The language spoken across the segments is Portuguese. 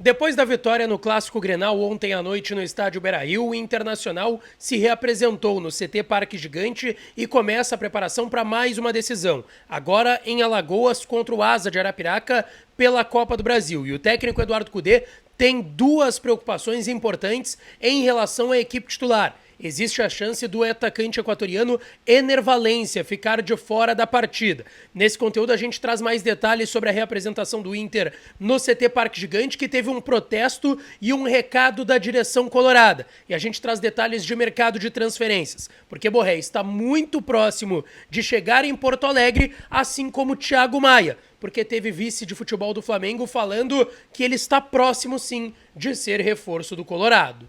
Depois da vitória no Clássico Grenal ontem à noite no estádio Beira-Rio, o Internacional se reapresentou no CT Parque Gigante e começa a preparação para mais uma decisão, agora em Alagoas contra o Asa de Arapiraca pela Copa do Brasil. E o técnico Eduardo Cudê tem duas preocupações importantes em relação à equipe titular. Existe a chance do atacante equatoriano Ener Valencia ficar de fora da partida. Nesse conteúdo a gente traz mais detalhes sobre a reapresentação do Inter no CT Parque Gigante, que teve um protesto e um recado da direção colorada. E a gente traz detalhes de mercado de transferências, porque Borré está muito próximo de chegar em Porto Alegre, assim como Thiago Maia, porque teve vice de futebol do Flamengo falando que ele está próximo sim de ser reforço do Colorado.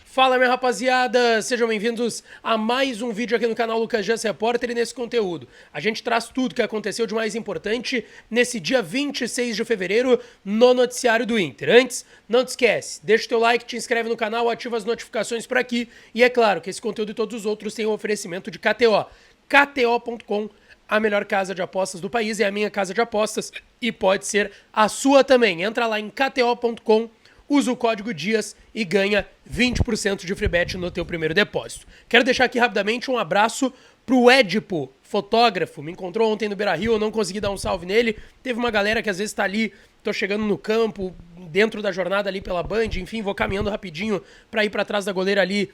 Fala, minha rapaziada, sejam bem-vindos a mais um vídeo aqui no canal Lucas Jans Repórter. E nesse conteúdo a gente traz tudo que aconteceu de mais importante nesse dia 26 de fevereiro no noticiário do Inter. Antes, não te esquece, deixa o teu like, te inscreve no canal, ativa as notificações por aqui. E é claro que esse conteúdo e todos os outros têm um oferecimento de KTO. KTO.com, a melhor casa de apostas do país, é a minha casa de apostas e pode ser a sua também. Entra lá em KTO.com, usa o código DIAS e ganha 20% de free bet no teu primeiro depósito. Quero deixar aqui rapidamente um abraço pro Edipo, fotógrafo. Me encontrou ontem no Beira-Rio, eu não consegui dar um salve nele. Teve uma galera que às vezes tá ali, tô chegando no campo, dentro da jornada ali pela Band, enfim, vou caminhando rapidinho pra ir pra trás da goleira ali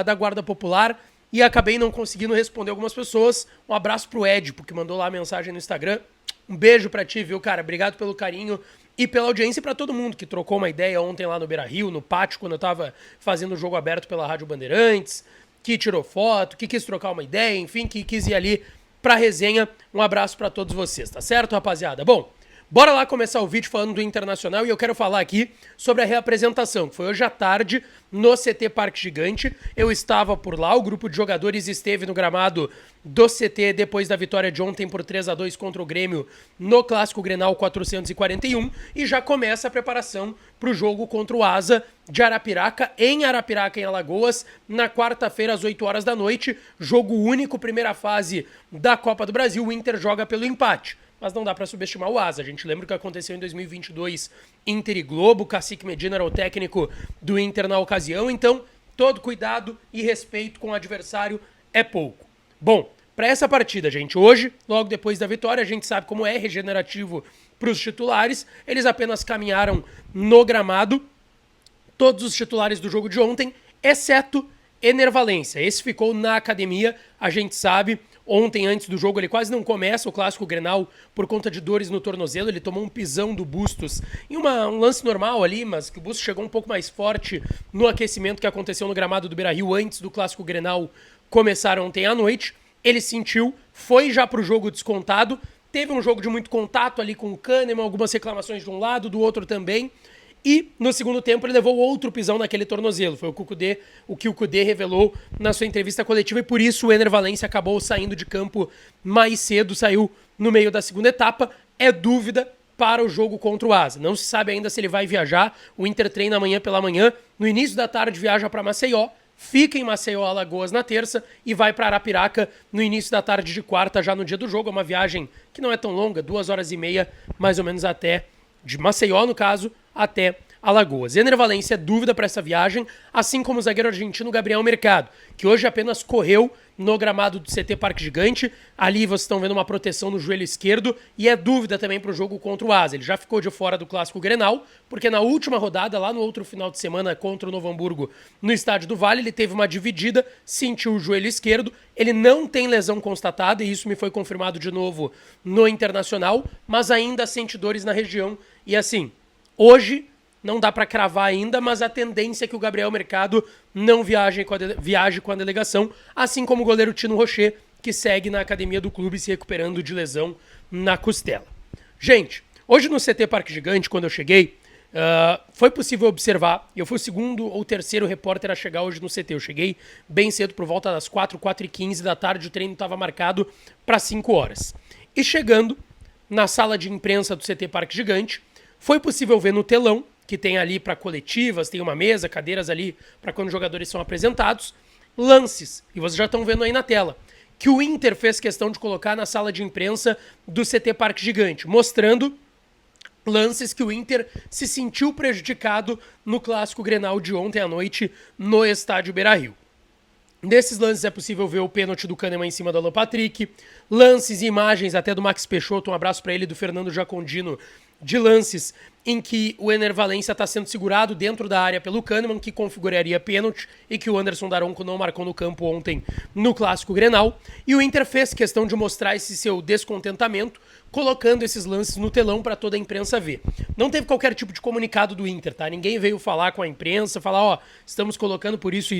da Guarda Popular. E acabei não conseguindo responder algumas pessoas. Um abraço pro Edipo, que mandou lá a mensagem no Instagram. Um beijo pra ti, viu, cara? Obrigado pelo carinho e pela audiência, e pra todo mundo que trocou uma ideia ontem lá no Beira-Rio, no pátio, quando eu tava fazendo o jogo aberto pela Rádio Bandeirantes, que tirou foto, que quis trocar uma ideia, enfim, que quis ir ali pra resenha. Um abraço pra todos vocês, tá certo, rapaziada? Bom, bora lá começar o vídeo falando do Internacional, e eu quero falar aqui sobre a reapresentação, que foi hoje à tarde no CT Parque Gigante. Eu estava por lá, o grupo de jogadores esteve no gramado do CT depois da vitória de ontem por 3-2 contra o Grêmio no Clássico Grenal 441, e já começa a preparação para o jogo contra o Asa de Arapiraca, em Alagoas, na quarta-feira às 8 horas da noite, jogo único, primeira fase da Copa do Brasil. O Inter joga pelo empate, mas não dá para subestimar o Asa. A gente lembra o que aconteceu em 2022, Inter e Globo, Cacique Medina era o técnico do Inter na ocasião, então todo cuidado e respeito com o adversário é pouco. Bom, para essa partida, gente, hoje, logo depois da vitória, a gente sabe como é regenerativo para os titulares, eles apenas caminharam no gramado, todos os titulares do jogo de ontem, exceto Ener Valencia. Esse ficou na academia, a gente sabe. Ontem, antes do jogo, ele quase não começa o Clássico Grenal por conta de dores no tornozelo. Ele tomou um pisão do Bustos em um lance normal ali, mas que o Bustos chegou um pouco mais forte no aquecimento que aconteceu no gramado do Beira-Rio antes do Clássico Grenal começar ontem à noite. Ele sentiu, foi já pro jogo descontado. Teve um jogo de muito contato ali com o Kahneman, algumas reclamações de um lado, do outro também. E no segundo tempo ele levou outro pisão naquele tornozelo. Foi o que o Cudê revelou na sua entrevista coletiva, e por isso o Ener Valencia acabou saindo de campo mais cedo, saiu no meio da segunda etapa. É dúvida para o jogo contra o Asa. Não se sabe ainda se ele vai viajar. O Inter treina amanhã pela manhã. No início da tarde viaja para Maceió, fica em Maceió, Alagoas na terça e vai para Arapiraca no início da tarde de quarta, já no dia do jogo. É uma viagem que não é tão longa, 2h30 mais ou menos, até de Maceió, no caso, até Alagoas. Ener Valencia é dúvida para essa viagem, assim como o zagueiro argentino Gabriel Mercado, que hoje apenas correu no gramado do CT Parque Gigante. Ali vocês estão vendo uma proteção no joelho esquerdo, e é dúvida também para o jogo contra o Asa. Ele já ficou de fora do Clássico Grenal, porque na última rodada, lá no outro final de semana contra o Novo Hamburgo, no Estádio do Vale, ele teve uma dividida, sentiu o joelho esquerdo. Ele não tem lesão constatada, e isso me foi confirmado de novo no Internacional, mas ainda sente dores na região. E assim, hoje não dá para cravar ainda, mas a tendência é que o Gabriel Mercado não viaje com a delegação, assim como o goleiro Tino Rocher, que segue na academia do clube se recuperando de lesão na costela. Gente, hoje no CT Parque Gigante, quando eu cheguei, foi possível observar, e eu fui o segundo ou terceiro repórter a chegar hoje no CT. Eu cheguei bem cedo, por volta das 4h15 da tarde, o treino estava marcado para 5 horas. E chegando na sala de imprensa do CT Parque Gigante, foi possível ver no telão, que tem ali para coletivas, tem uma mesa, cadeiras ali para quando os jogadores são apresentados, lances, e vocês já estão vendo aí na tela, que o Inter fez questão de colocar na sala de imprensa do CT Parque Gigante, mostrando lances que o Inter se sentiu prejudicado no clássico Grenal de ontem à noite no estádio Beira-Rio. Nesses lances é possível ver o pênalti do Kahneman em cima do Alan Patrick, lances e imagens até do Max Peixoto, um abraço para ele, do Fernando Jacondino, de lances em que o Ener Valencia está sendo segurado dentro da área pelo Kahneman, que configuraria pênalti, e que o Anderson Daronco não marcou no campo ontem no clássico Grenal. E o Inter fez questão de mostrar esse seu descontentamento, colocando esses lances no telão para toda a imprensa ver. Não teve qualquer tipo de comunicado do Inter, tá? Ninguém veio falar com a imprensa, falar, ó, estamos colocando por isso,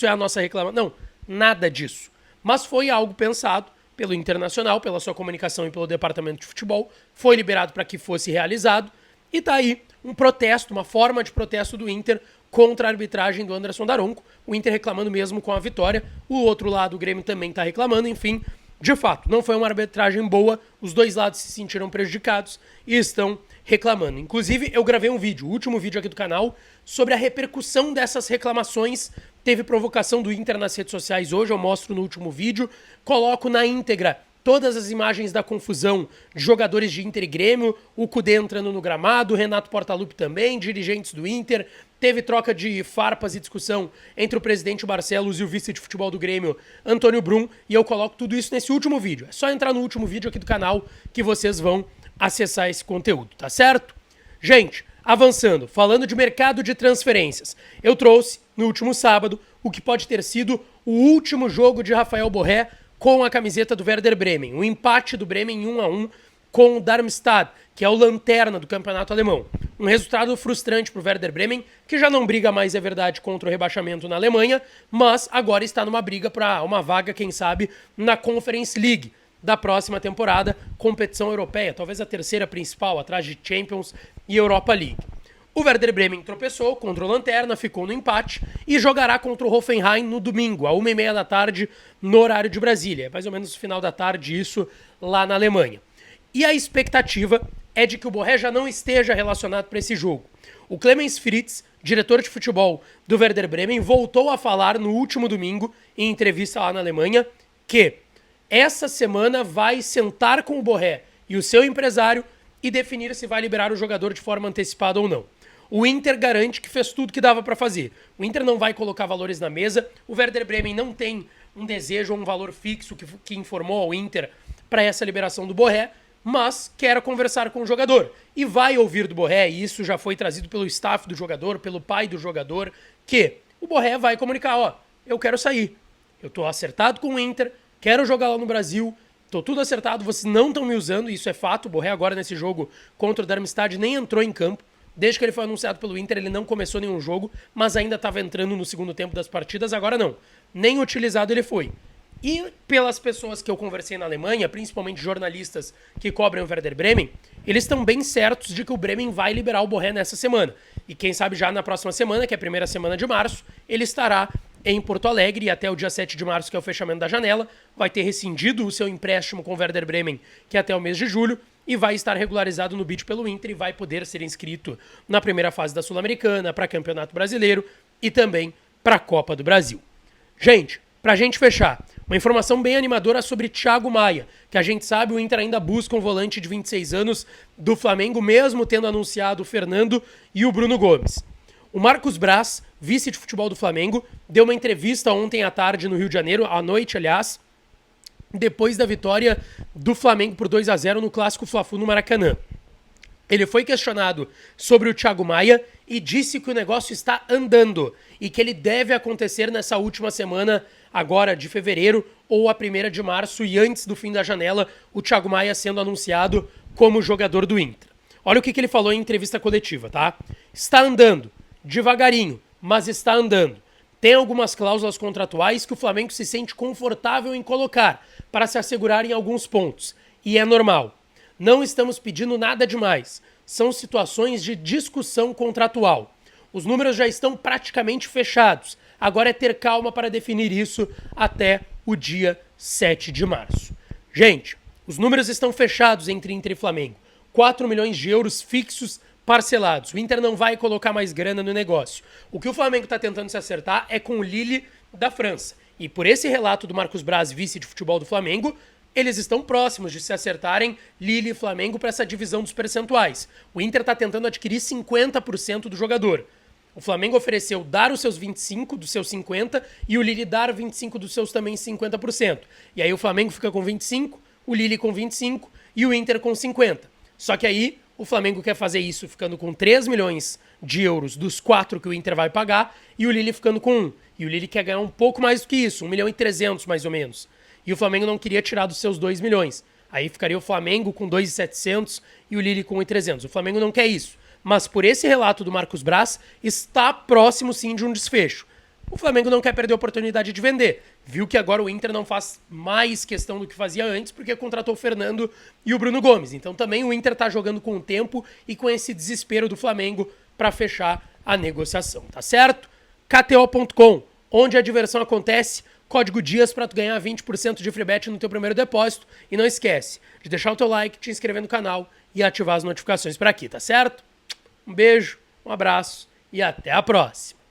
é a nossa reclamação. Não, nada disso. Mas foi algo pensado pelo Internacional, pela sua comunicação e pelo departamento de futebol, foi liberado para que fosse realizado, e tá aí um protesto, uma forma de protesto do Inter contra a arbitragem do Anderson Daronco, o Inter reclamando mesmo com a vitória, o outro lado, o Grêmio, também tá reclamando, enfim, de fato, não foi uma arbitragem boa, os dois lados se sentiram prejudicados e estão reclamando. Inclusive, eu gravei um vídeo, o último vídeo aqui do canal, sobre a repercussão dessas reclamações. Teve provocação do Inter nas redes sociais hoje, eu mostro no último vídeo, coloco na íntegra todas as imagens da confusão de jogadores de Inter e Grêmio, o Cudê entrando no gramado, o Renato Portaluppi também, dirigentes do Inter, teve troca de farpas e discussão entre o presidente Barcelos e o vice de futebol do Grêmio, Antônio Brum, e eu coloco tudo isso nesse último vídeo. É só entrar no último vídeo aqui do canal que vocês vão acessar esse conteúdo, tá certo? Gente, avançando, falando de mercado de transferências, eu trouxe no último sábado o que pode ter sido o último jogo de Rafael Borré com a camiseta do Werder Bremen, o empate do Bremen 1-1 com o Darmstadt, que é o lanterna do campeonato alemão. Um resultado frustrante para o Werder Bremen, que já não briga mais, é verdade, contra o rebaixamento na Alemanha, mas agora está numa briga para uma vaga, quem sabe, na Conference League da próxima temporada, competição europeia, talvez a terceira principal, atrás de Champions e Europa League. O Werder Bremen tropeçou contra o Lanterna, ficou no empate e jogará contra o Hoffenheim no domingo, às 1h30 da tarde, no horário de Brasília. É mais ou menos no final da tarde isso lá na Alemanha. E a expectativa é de que o Borré já não esteja relacionado para esse jogo. O Clemens Fritz, diretor de futebol do Werder Bremen, voltou a falar no último domingo, em entrevista lá na Alemanha, que essa semana vai sentar com o Borré e o seu empresário e definir se vai liberar o jogador de forma antecipada ou não. O Inter garante que fez tudo que dava para fazer. O Inter não vai colocar valores na mesa. O Werder Bremen não tem um desejo ou um valor fixo que informou ao Inter para essa liberação do Borré, mas quer conversar com o jogador. E vai ouvir do Borré, e isso já foi trazido pelo staff do jogador, pelo pai do jogador, que o Borré vai comunicar, ó, eu quero sair. Eu tô acertado com o Inter, quero jogar lá no Brasil, tô tudo acertado, vocês não estão me usando, isso é fato. O Borré agora nesse jogo contra o Darmstadt nem entrou em campo. Desde que ele foi anunciado pelo Inter, ele não começou nenhum jogo, mas ainda estava entrando no segundo tempo das partidas, agora não. Nem utilizado ele foi. E pelas pessoas que eu conversei na Alemanha, principalmente jornalistas que cobrem o Werder Bremen, eles estão bem certos de que o Bremen vai liberar o Borré nessa semana. E quem sabe já na próxima semana, que é a primeira semana de março, ele estará em Porto Alegre, e até o dia 7 de março, que é o fechamento da janela, vai ter rescindido o seu empréstimo com o Werder Bremen, que é até o mês de julho, e vai estar regularizado no bid pelo Inter e vai poder ser inscrito na primeira fase da Sul-Americana, para Campeonato Brasileiro e também para a Copa do Brasil. Gente, pra gente fechar, uma informação bem animadora sobre Thiago Maia, que a gente sabe o Inter ainda busca um volante de 26 anos do Flamengo, mesmo tendo anunciado o Fernando e o Bruno Gomes. O Marcos Braz, vice de futebol do Flamengo, deu uma entrevista ontem à tarde no Rio de Janeiro, à noite, aliás, depois da vitória do Flamengo por 2-0 no clássico Fla-Flu no Maracanã. Ele foi questionado sobre o Thiago Maia e disse que o negócio está andando e que ele deve acontecer nessa última semana agora de fevereiro ou a 1ª de março, e antes do fim da janela, o Thiago Maia sendo anunciado como jogador do Inter. Olha o que ele falou em entrevista coletiva, tá? Está andando, devagarinho, mas está andando. Tem algumas cláusulas contratuais que o Flamengo se sente confortável em colocar para se assegurar em alguns pontos. E é normal. Não estamos pedindo nada demais. São situações de discussão contratual. Os números já estão praticamente fechados. Agora é ter calma para definir isso até o dia 7 de março. Gente, os números estão fechados entre Inter e Flamengo. 4 milhões de euros fixos parcelados. O Inter não vai colocar mais grana no negócio. O que o Flamengo está tentando se acertar é com o Lille da França. E por esse relato do Marcos Braz, vice de futebol do Flamengo, eles estão próximos de se acertarem, Lille e Flamengo, para essa divisão dos percentuais. O Inter está tentando adquirir 50% do jogador. O Flamengo ofereceu dar os seus 25% dos seus 50% e o Lille dar 25% dos seus também 50%. E aí o Flamengo fica com 25%, o Lille com 25% e o Inter com 50%. Só que aí o Flamengo quer fazer isso ficando com 3 milhões de euros dos 4 que o Inter vai pagar e o Lille ficando com 1. E o Lille quer ganhar um pouco mais do que isso, 1 milhão e 300 mais ou menos. E o Flamengo não queria tirar dos seus 2 milhões. Aí ficaria o Flamengo com 2.700 e o Lille com 1.300. O Flamengo não quer isso. Mas por esse relato do Marcos Braz, está próximo sim de um desfecho. O Flamengo não quer perder a oportunidade de vender. Viu que agora o Inter não faz mais questão do que fazia antes, porque contratou o Fernando e o Bruno Gomes. Então também o Inter tá jogando com o tempo e com esse desespero do Flamengo para fechar a negociação, tá certo? KTO.com, onde a diversão acontece. Código DIAS para tu ganhar 20% de free bet no teu primeiro depósito. E não esquece de deixar o teu like, te inscrever no canal e ativar as notificações por aqui, tá certo? Um beijo, um abraço e até a próxima.